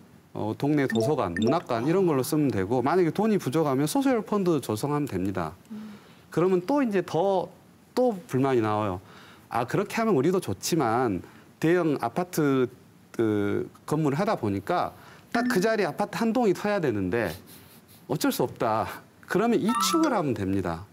동네 도서관, 문학관 이런 걸로 쓰면 되고 만약에 돈이 부족하면 소셜 펀드 조성하면 됩니다. 그러면 또 이제 또 불만이 나와요. 아 그렇게 하면 우리도 좋지만 대형 아파트 그 건물을 하다 보니까 딱 그 자리에 아파트 한 동이 서야 되는데 어쩔 수 없다. 그러면 이축을 하면 됩니다.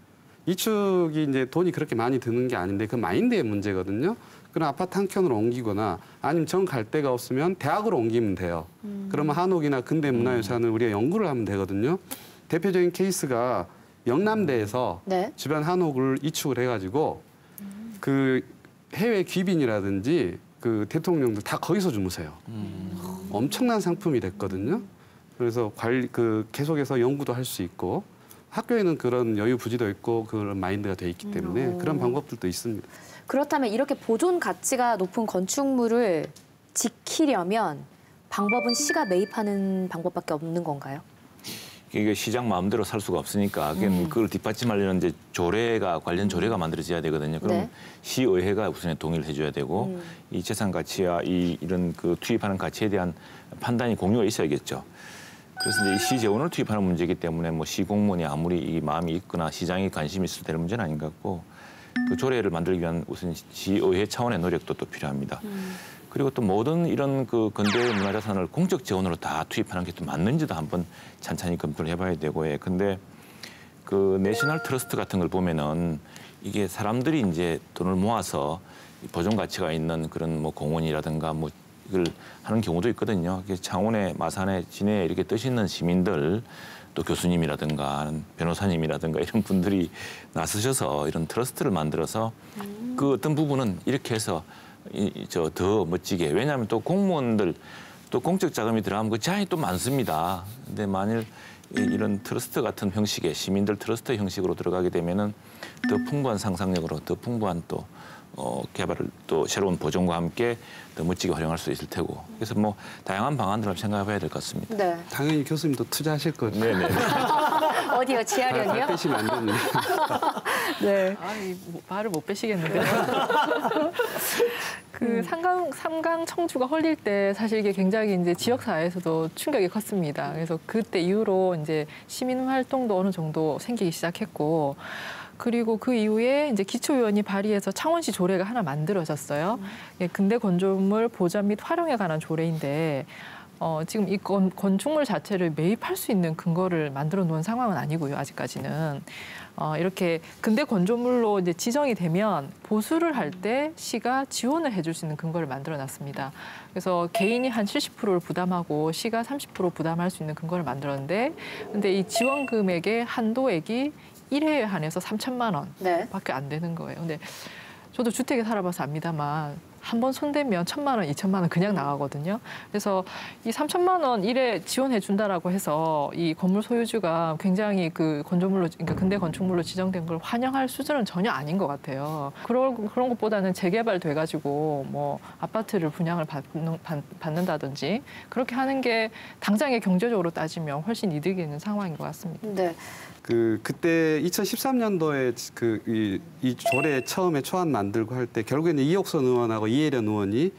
이축이 이제 돈이 그렇게 많이 드는 게 아닌데 그 마인드의 문제거든요. 그럼 아파트 한 켠으로 옮기거나 아니면 정 갈 데가 없으면 대학으로 옮기면 돼요. 그러면 한옥이나 근대 문화유산을 우리가 연구를 하면 되거든요. 대표적인 케이스가 영남대에서 주변 한옥을 이축을 해가지고 그 해외 귀빈이라든지 그 대통령들 다 거기서 주무세요. 엄청난 상품이 됐거든요. 그래서 계속해서 연구도 할 수 있고 학교에는 그런 여유 부지도 있고 그런 마인드가 돼 있기 때문에 그런 방법들도 있습니다. 그렇다면 이렇게 보존 가치가 높은 건축물을 지키려면 방법은 시가 매입하는 방법밖에 없는 건가요? 이게 시장 마음대로 살 수가 없으니까 그걸 뒷받침하려는 이제 관련 조례가 만들어져야 되거든요. 그럼 시의회가 우선에 동의를 해줘야 되고 이 재산 가치와 이런 그 투입하는 가치에 대한 판단이 공유가 있어야겠죠. 그래서 이제 이 시재원을 투입하는 문제이기 때문에 뭐 시공무원이 아무리 이 마음이 있거나 시장에 관심이 있어도 되는 문제는 아닌 것 같고 그 조례를 만들기 위한 우선 시의회 차원의 노력도 또 필요합니다. 그리고 또 모든 이런 그 근대 문화자산을 공적 재원으로 다 투입하는 게 또 맞는지도 한번 찬찬히 검토를 해봐야 되고 근데 그 내셔널 트러스트 같은 걸 보면은 이게 사람들이 이제 돈을 모아서 보존 가치가 있는 그런 뭐 공원이라든가 뭐 이걸 하는 경우도 있거든요. 창원에, 마산에, 진해에 이렇게 뜻 있는 시민들 또 교수님이라든가 변호사님이라든가 이런 분들이 나서셔서 이런 트러스트를 만들어서 그 어떤 부분은 이렇게 해서 더 멋지게 왜냐하면 또 공무원들 또 공적 자금이 들어가면 그 제한이 또 많습니다. 근데 만일 이런 트러스트 같은 형식의 시민들 트러스트 형식으로 들어가게 되면은 더 풍부한 상상력으로 더 풍부한 또 개발을 또 새로운 보존과 함께 더 멋지게 활용할 수 있을 테고 그래서 뭐 다양한 방안들을 생각해봐야 될 것 같습니다. 네. 당연히 교수님도 투자하실 거죠. 네네. 어디요? 지하련이요? 빼시면 안 됩니다. 네. 말을 못 빼시겠는데요. 그 삼강 청주가 헐릴 때 사실 이게 굉장히 이제 지역 사회에서도 충격이 컸습니다. 그래서 그때 이후로 이제 시민 활동도 어느 정도 생기기 시작했고. 그리고 그 이후에 이제 기초위원이 발의해서 창원시 조례가 하나 만들어졌어요. 근대 건조물 보전 및 활용에 관한 조례인데 지금 이 건축물 자체를 매입할 수 있는 근거를 만들어 놓은 상황은 아니고요. 아직까지는 이렇게 근대 건조물로 이제 지정이 되면 보수를 할 때 시가 지원을 해줄 수 있는 근거를 만들어 놨습니다. 그래서 개인이 한 70%를 부담하고 시가 30% 부담할 수 있는 근거를 만들었는데, 근데 이 지원 금액의 한도액이 1회에 한해서 3천만 원밖에 안 되는 거예요. 근데 저도 주택에 살아봐서 압니다만 한 번 손대면 1,000만 원, 2,000만 원 그냥 나가거든요. 그래서 이 3천만 원 1회 지원해 준다라고 해서 이 건물 소유주가 굉장히 그 건조물로, 그러니까 근대 건축물로 지정된 걸 환영할 수준은 전혀 아닌 것 같아요. 그런 것보다는 재개발 돼가지고 뭐 아파트를 분양을 받는다든지 그렇게 하는 게 당장의 경제적으로 따지면 훨씬 이득이 있는 상황인 것 같습니다. 네. 그때 2013년도에 이 조례 처음에 초안 만들고 할 때 결국에는 이옥선 의원하고 이혜련 의원이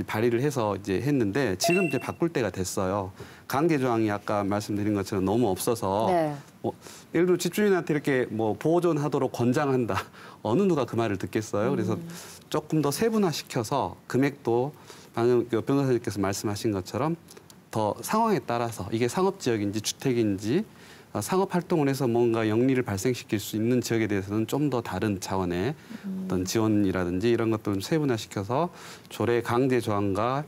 발의를 해서 이제 했는데 지금 이제 바꿀 때가 됐어요. 관계 조항이 아까 말씀드린 것처럼 너무 없어서 예를 들어 집주인한테 이렇게 뭐 보존하도록 권장한다. 어느 누가 그 말을 듣겠어요. 그래서 조금 더 세분화시켜서 금액도 방금 변호사님께서 말씀하신 것처럼 더 상황에 따라서 이게 상업지역인지 주택인지 상업 활동을 해서 뭔가 영리를 발생시킬 수 있는 지역에 대해서는 좀 더 다른 차원의 어떤 지원이라든지 이런 것들을 세분화시켜서 조례 강제 조항과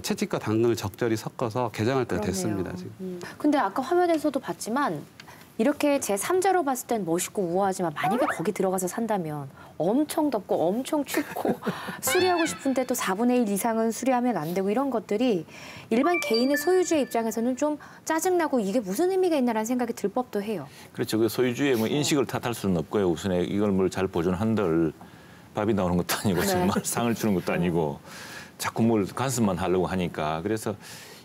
채찍과 당근을 적절히 섞어서 개정할 때가 됐습니다. 지금. 근데 아까 화면에서도 봤지만 이렇게 제3자로 봤을 땐 멋있고 우아하지만 만약에 거기 들어가서 산다면 엄청 덥고 엄청 춥고 수리하고 싶은데 또 4분의 1 이상은 수리하면 안 되고 이런 것들이 일반 개인의 소유주의 입장에서는 좀 짜증나고 이게 무슨 의미가 있나라는 생각이 들 법도 해요. 그렇죠. 그 소유주의 뭐 인식을 탓할 수는 없고요. 우선에 이걸 뭘 잘 보존한들 밥이 나오는 것도 아니고 정말 상을 주는 것도 아니고 자꾸 뭘 간섭만 하려고 하니까 그래서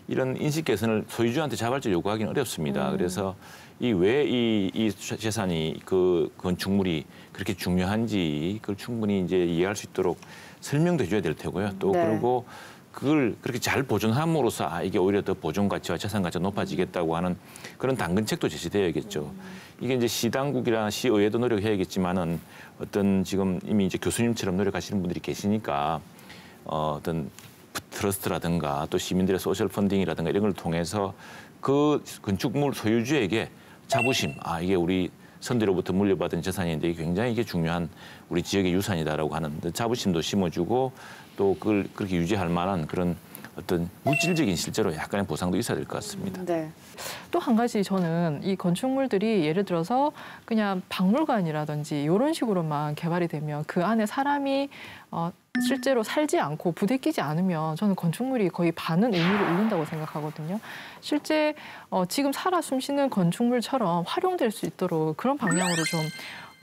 이런 인식 개선을 소유주한테 자발적으로 요구하기는 어렵습니다. 그래서 이 재산이 그 건축물이 그렇게 중요한지 그걸 충분히 이제 이해할 수 있도록 설명도 해줘야 될 테고요. 또 그리고 그걸 그렇게 잘 보존함으로써 이게 오히려 더 보존 가치와 재산 가치가 높아지겠다고 하는 그런 당근책도 제시되어야겠죠. 이게 이제 시당국이나 시의회도 노력해야겠지만은 어떤 지금 이미 이제 교수님처럼 노력하시는 분들이 계시니까 어떤 트러스트라든가 또 시민들의 소셜 펀딩이라든가 이런 걸 통해서 그 건축물 소유주에게 자부심, 이게 우리 선대로부터 물려받은 재산인데 이게 굉장히 이게 중요한 우리 지역의 유산이다라고 하는 자부심도 심어주고 또 그걸 그렇게 유지할 만한 그런 어떤 물질적인 실제로 약간의 보상도 있어야 될 것 같습니다. 또 한 가지 저는 이 건축물들이 예를 들어서 그냥 박물관이라든지 이런 식으로만 개발이 되면 그 안에 사람이 실제로 살지 않고 부대끼지 않으면 저는 건축물이 거의 반은 의미를 잃는다고 생각하거든요. 실제 지금 살아 숨쉬는 건축물처럼 활용될 수 있도록 그런 방향으로 좀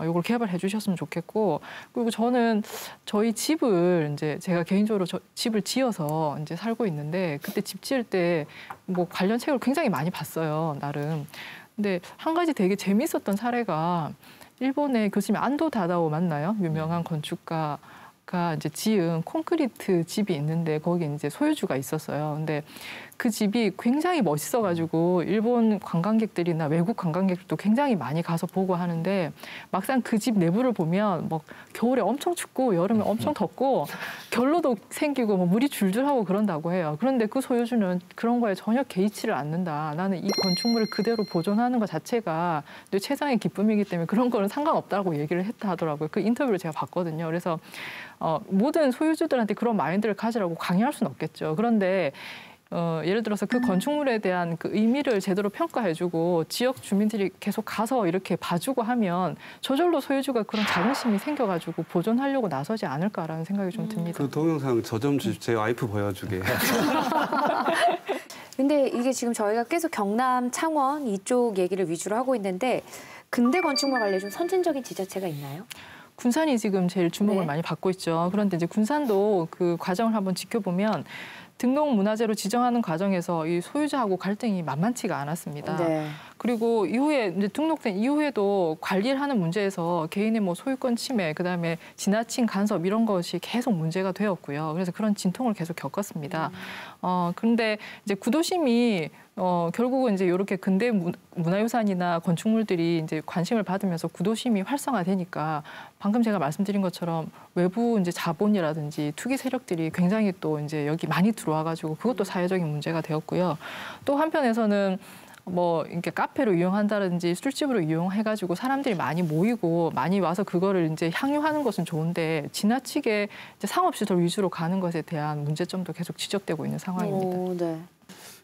이걸 개발해 주셨으면 좋겠고 그리고 저는 저희 집을 이제 제가 개인적으로 집을 지어서 이제 살고 있는데 그때 집 지을 때 뭐 관련 책을 굉장히 많이 봤어요 나름. 근데 한 가지 되게 재밌었던 사례가 일본의 교수님 안도 다다오 맞나요? 유명한 건축가. 가 이제 지은 콘크리트 집이 있는데 거기 이제 소유주가 있었어요. 근데 그 집이 굉장히 멋있어가지고 일본 관광객들이나 외국 관광객들도 굉장히 많이 가서 보고 하는데 막상 그 집 내부를 보면 뭐 겨울에 엄청 춥고 여름에 엄청 덥고 결로도 생기고 뭐 물이 줄줄하고 그런다고 해요. 그런데 그 소유주는 그런 거에 전혀 개의치를 않는다. 나는 이 건축물을 그대로 보존하는 것 자체가 내 최상의 기쁨이기 때문에 그런 거는 상관없다고 얘기를 했다 하더라고요. 그 인터뷰를 제가 봤거든요. 그래서 모든 소유주들한테 그런 마인드를 가지라고 강요할 수는 없겠죠. 그런데 예를 들어서 그 건축물에 대한 그 의미를 제대로 평가해주고 지역 주민들이 계속 가서 이렇게 봐주고 하면 저절로 소유주가 그런 자긍심이 생겨가지고 보존하려고 나서지 않을까라는 생각이 좀 듭니다. 그 동영상 저 좀 제 와이프 보여주게. 근데 이게 지금 저희가 계속 경남, 창원 이쪽 얘기를 위주로 하고 있는데 근대 건축물 관련 좀 선진적인 지자체가 있나요? 군산이 지금 제일 주목을 많이 받고 있죠. 그런데 이제 군산도 그 과정을 한번 지켜보면 등록 문화재로 지정하는 과정에서 이 소유자하고 갈등이 만만치가 않았습니다. 그리고 이후에 이제 등록된 이후에도 관리를 하는 문제에서 개인의 뭐 소유권 침해, 그다음에 지나친 간섭 이런 것이 계속 문제가 되었고요. 그래서 그런 진통을 계속 겪었습니다. 그런데 이제 구도심이 결국은 이제 이렇게 근대 문화유산이나 건축물들이 이제 관심을 받으면서 구도심이 활성화되니까 방금 제가 말씀드린 것처럼 외부 이제 자본이라든지 투기 세력들이 굉장히 또 이제 여기 많이 들어와가지고 그것도 사회적인 문제가 되었고요. 또 한편에서는 뭐 이렇게 카페로 이용한다든지 술집으로 이용해가지고 사람들이 많이 모이고 많이 와서 그거를 이제 향유하는 것은 좋은데 지나치게 이제 상업시설 위주로 가는 것에 대한 문제점도 계속 지적되고 있는 상황입니다.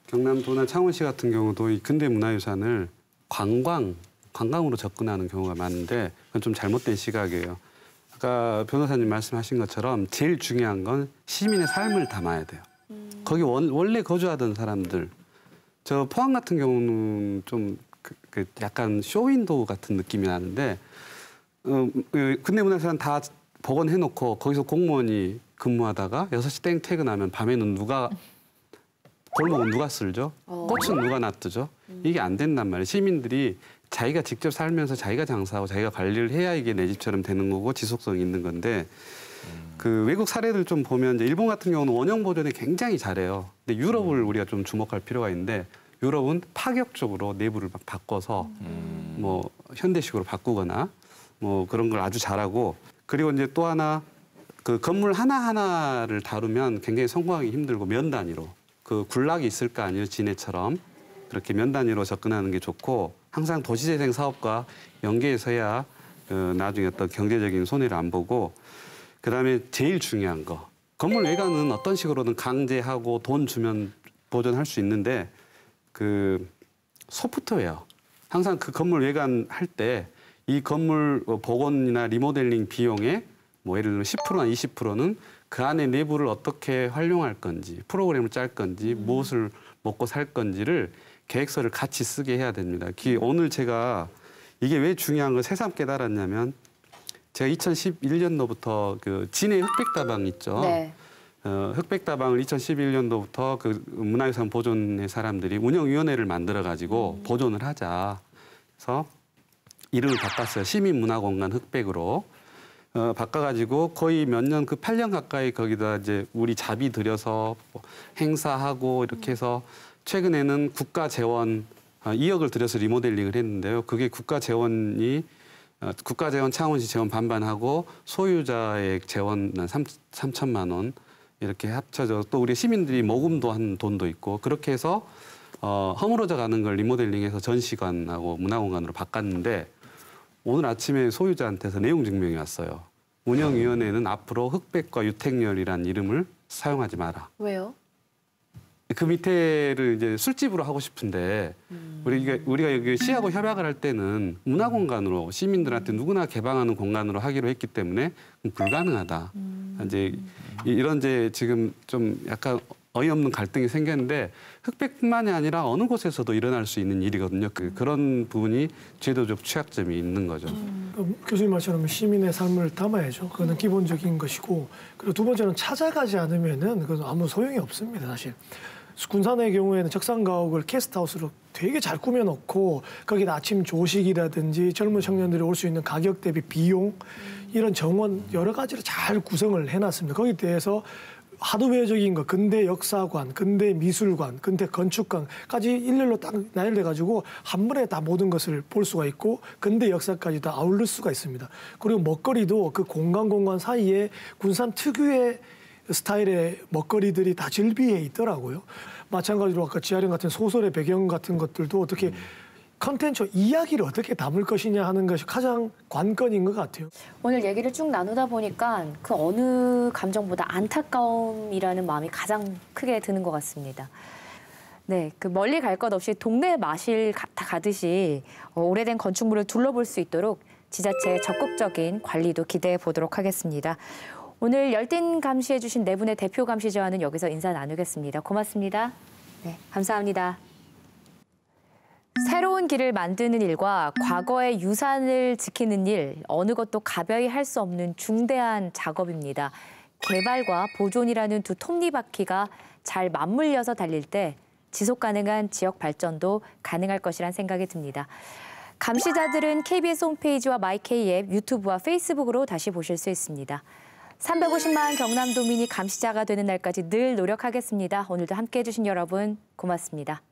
경남도나 창원시 같은 경우도 이 근대 문화유산을 관광으로 접근하는 경우가 많은데 그건 좀 잘못된 시각이에요. 아까 변호사님 말씀하신 것처럼 제일 중요한 건 시민의 삶을 담아야 돼요. 거기 원래 거주하던 사람들. 저 포항 같은 경우는 좀 약간 쇼윈도우 같은 느낌이 나는데 근대 문화유산 다 복원해놓고 거기서 공무원이 근무하다가 6시 땡 퇴근하면 밤에는 골목은 누가 쓸죠? 꽃은 누가 놔두죠? 이게 안 된단 말이에요. 시민들이 자기가 직접 살면서 자기가 장사하고 자기가 관리를 해야 이게 내 집처럼 되는 거고 지속성이 있는 건데 그 외국 사례들 좀 보면 이제 일본 같은 경우는 원형 보존에 굉장히 잘해요. 근데 유럽을 우리가 좀 주목할 필요가 있는데 유럽은 파격적으로 내부를 막 바꿔서 뭐 현대식으로 바꾸거나 뭐 그런 걸 아주 잘하고 그리고 이제 또 하나 그 건물 하나하나를 다루면 굉장히 성공하기 힘들고 면 단위로 그 군락이 있을 거 아니에요, 진해처럼. 그렇게 면 단위로 접근하는 게 좋고 항상 도시재생 사업과 연계해서 해야 나중에 어떤 경제적인 손해를 안 보고 그다음에 제일 중요한 거 건물 외관은 어떤 식으로든 강제하고 돈 주면 보존할 수 있는데 그 소프트웨어 항상 그 건물 외관 할 때 이 건물 복원이나 리모델링 비용의 뭐 예를 들면 10%나 20%는 그 안에 내부를 어떻게 활용할 건지 프로그램을 짤 건지 무엇을 먹고 살 건지를 계획서를 같이 쓰게 해야 됩니다. 오늘 제가 이게 왜 중요한 걸 새삼 깨달았냐면 제가 2011년도부터 그 진해 흑백다방 있죠. 네. 흑백다방을 2011년도부터 그 문화유산 보존의 사람들이 운영위원회를 만들어 가지고 보존을 하자. 그래서 이름을 바꿨어요. 시민문화공간 흑백으로. 바꿔가지고 거의 몇 년, 그 8년 가까이 거기다 이제 우리 자비 들여서 행사하고 이렇게 해서 최근에는 국가 재원 2억을 들여서 리모델링을 했는데요. 그게 국가 재원 창원시 재원 반반하고 소유자의 재원 3천만 원 이렇게 합쳐져 또 우리 시민들이 모금도 한 돈도 있고 그렇게 해서 허물어져 가는 걸 리모델링해서 전시관하고 문화공간으로 바꿨는데 오늘 아침에 소유자한테서 내용 증명이 왔어요. 운영위원회는 앞으로 흑백과 유택열이라는 이름을 사용하지 마라. 왜요? 그 밑에를 이제 술집으로 하고 싶은데 우리가 여기 시하고 협약을 할 때는 문화공간으로 시민들한테 누구나 개방하는 공간으로 하기로 했기 때문에 불가능하다. 이제 이런 이제 지금 좀 약간 어이없는 갈등이 생겼는데 흑백뿐만이 아니라 어느 곳에서도 일어날 수 있는 일이거든요. 그런 부분이 제도적 취약점이 있는 거죠. 교수님 말처럼 시민의 삶을 담아야죠. 그거는 기본적인 것이고 그리고 두 번째는 찾아가지 않으면은 그건 아무 소용이 없습니다. 사실. 군산의 경우에는 적산가옥을 게스트하우스로 되게 잘 꾸며놓고 거기다 아침 조식이라든지 젊은 청년들이 올 수 있는 가격 대비 비용 이런 정원 여러 가지를 잘 구성을 해놨습니다. 거기에 대해서 하드웨어적인 거, 근대 역사관, 근대 미술관, 근대 건축관까지 일렬로 딱 나열돼가지고 한 번에 다 모든 것을 볼 수가 있고 근대 역사까지 다 아울릴 수가 있습니다. 그리고 먹거리도 그 공간 사이에 군산 특유의 스타일의 먹거리들이 다 즐비해 있더라고요. 마찬가지로 아까 지하령 같은 소설의 배경 같은 것들도 어떻게 컨텐츠 이야기를 어떻게 담을 것이냐 하는 것이 가장 관건인 것 같아요. 오늘 얘기를 쭉 나누다 보니까 그 어느 감정보다 안타까움이라는 마음이 가장 크게 드는 것 같습니다. 네, 그 멀리 갈 것 없이 동네 마실 가듯이 오래된 건축물을 둘러볼 수 있도록 지자체의 적극적인 관리도 기대해 보도록 하겠습니다. 오늘 열띤 감시해 주신 네 분의 대표 감시자와는 여기서 인사 나누겠습니다. 고맙습니다. 네, 감사합니다. 새로운 길을 만드는 일과 과거의 유산을 지키는 일, 어느 것도 가벼이 할 수 없는 중대한 작업입니다. 개발과 보존이라는 두 톱니바퀴가 잘 맞물려서 달릴 때 지속 가능한 지역 발전도 가능할 것이란 생각이 듭니다. 감시자들은 KBS 홈페이지와 마이K 앱, 유튜브와 페이스북으로 다시 보실 수 있습니다. 350만 경남도민이 감시자가 되는 날까지 늘 노력하겠습니다. 오늘도 함께해 주신 여러분 고맙습니다.